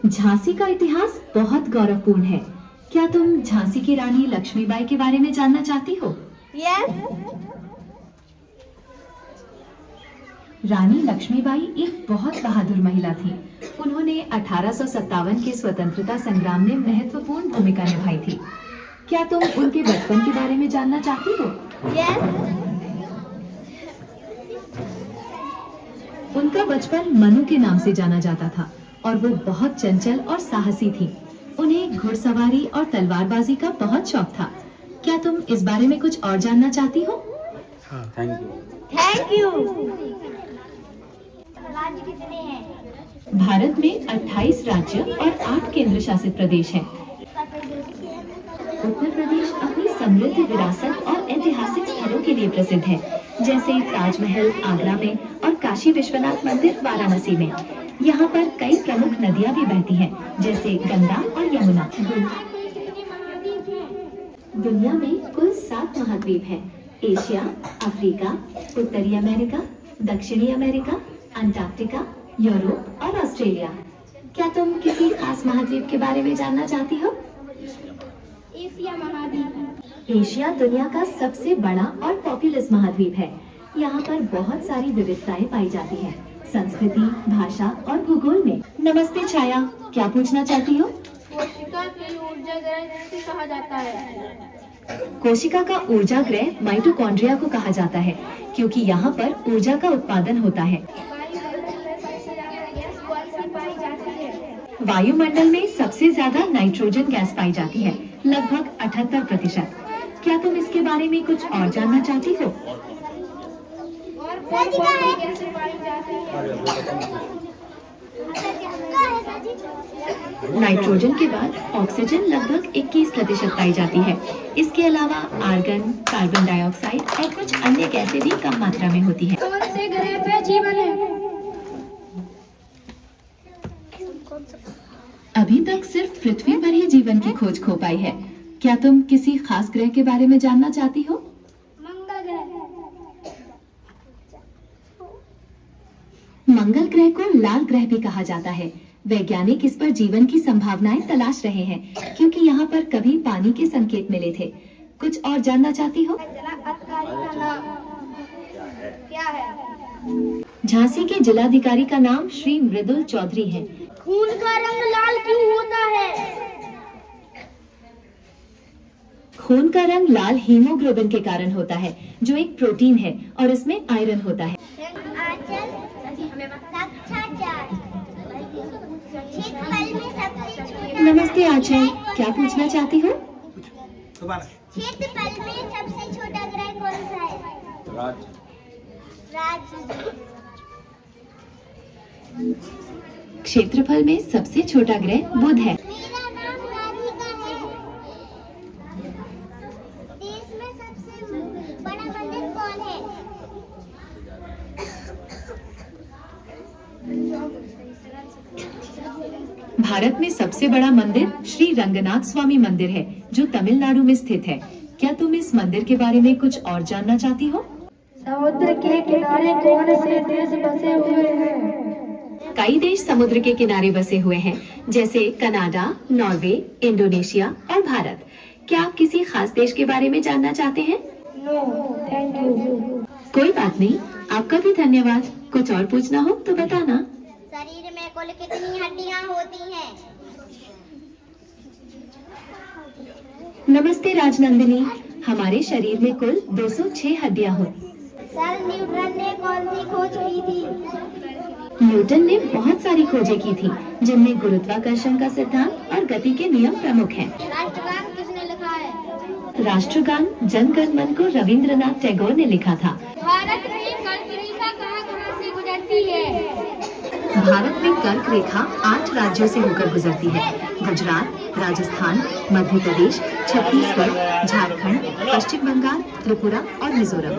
झांसी का इतिहास बहुत गौरवपूर्ण है। क्या तुम झांसी की रानी लक्ष्मीबाई के बारे में जानना चाहती हो? यस। रानी लक्ष्मीबाई एक बहुत बहादुर महिला थी। उन्होंने 1857 के स्वतंत्रता संग्राम में महत्वपूर्ण भूमिका निभाई थी। क्या तुम उनके बचपन के बारे में जानना चाहती हो? यस। उनका बचपन मनु के नाम से जाना जाता था और वो बहुत चंचल और साहसी थी। उन्हें घुड़सवारी और तलवारबाजी का बहुत शौक था। क्या तुम इस बारे में कुछ और जानना चाहती हो? हाँ, थैंक यू। Thank you. राज्य कितने हैं? भारत में 28 राज्य और 8 केंद्र शासित प्रदेश हैं। उत्तर प्रदेश अपनी समृद्ध विरासत और ऐतिहासिक स्थलों के लिए प्रसिद्ध है, जैसे ताजमहल आगरा में और काशी विश्वनाथ मंदिर वाराणसी में। यहाँ पर कई प्रमुख नदियाँ भी बहती हैं, जैसे गंगा और यमुना। दुनिया में कुल 7 महाद्वीप हैं: एशिया, अफ्रीका, उत्तरी अमेरिका, दक्षिणी अमेरिका, अंटार्कटिका, यूरोप और ऑस्ट्रेलिया। क्या तुम किसी खास महाद्वीप के बारे में जानना चाहती हो? एशिया महाद्वीप। एशिया दुनिया का सबसे बड़ा और पॉपुलस महाद्वीप है। यहाँ पर बहुत सारी विविधताएं पाई जाती हैं, संस्कृति, भाषा और भूगोल में। नमस्ते छाया, क्या पूछना चाहती हो? कोशिका की ऊर्जा ग्रह किसे कहा जाता है? कोशिका का ऊर्जा ग्रह माइटोकॉन्ड्रिया को कहा जाता है, क्योंकि यहाँ पर ऊर्जा का उत्पादन होता है। वायुमंडल में सबसे ज्यादा नाइट्रोजन गैस पाई जाती है, लगभग 78%। क्या तुम इसके बारे में कुछ और जानना चाहती हो? नाइट्रोजन के बाद ऑक्सीजन लगभग 21% पाई जाती है। इसके अलावा आर्गन, कार्बन डाइऑक्साइड और कुछ अन्य गैसें भी कम मात्रा में होती है। कौन से ग्रह पे जीवन है? अभी तक सिर्फ पृथ्वी पर ही जीवन की खोज हो पाई है। क्या तुम किसी खास ग्रह के बारे में जानना चाहती हो? मंगल ग्रह। मंगल ग्रह को लाल ग्रह भी कहा जाता है। वैज्ञानिक इस पर जीवन की संभावनाएं तलाश रहे हैं, क्योंकि यहाँ पर कभी पानी के संकेत मिले थे। कुछ और जानना चाहती हो? क्या है? झांसी के जिलाधिकारी का नाम श्री मृदुल चौधरी है। खून का रंग लाल क्यों होता है? खून का रंग लाल हीमोग्लोबिन के कारण होता है, जो एक प्रोटीन है और इसमें आयरन होता है। नमस्ते आचल, क्या पूछना चाहती हो? क्षेत्रफल में सबसे छोटा ग्रह कौन सा है? क्षेत्रफल में सबसे छोटा ग्रह बुध है। मेरा नाम राधिका है। देश में सबसे बड़ा मंदिर कौन है? भारत में सबसे बड़ा मंदिर श्री रंगनाथ स्वामी मंदिर है, जो तमिलनाडु में स्थित है। क्या तुम इस मंदिर के बारे में कुछ और जानना चाहती हो? समुद्र के किनारे कौन से देश बसे हुए हैं? कई देश समुद्र के किनारे बसे हुए हैं, जैसे कनाडा, नॉर्वे, इंडोनेशिया और भारत। क्या आप किसी खास देश के बारे में जानना चाहते हैं? No, thank you. कोई बात नहीं, आपका भी धन्यवाद। कुछ और पूछना हो तो बताना। शरीर में कुल कितनी हड्डियां होती हैं? नमस्ते राजनंदिनी, हमारे शरीर में कुल 206 हड्डियां होती। सर न्यूटन ने कौन सी खोज की थी? न्यूटन ने बहुत सारी खोजें की थी, जिनमें गुरुत्वाकर्षण का सिद्धांत और गति के नियम प्रमुख हैं। राष्ट्रगान किसने लिखा है? राष्ट्रगान जन गण मन को रविंद्रनाथ टैगोर ने लिखा था। भारत में कर्क रेखा कहाँ से गुजरती है? भारत में कर्क रेखा 8 राज्यों से होकर गुजरती है: गुजरात, राजस्थान, मध्य प्रदेश, छत्तीसगढ़, झारखंड, पश्चिम बंगाल, त्रिपुरा और मिजोरम।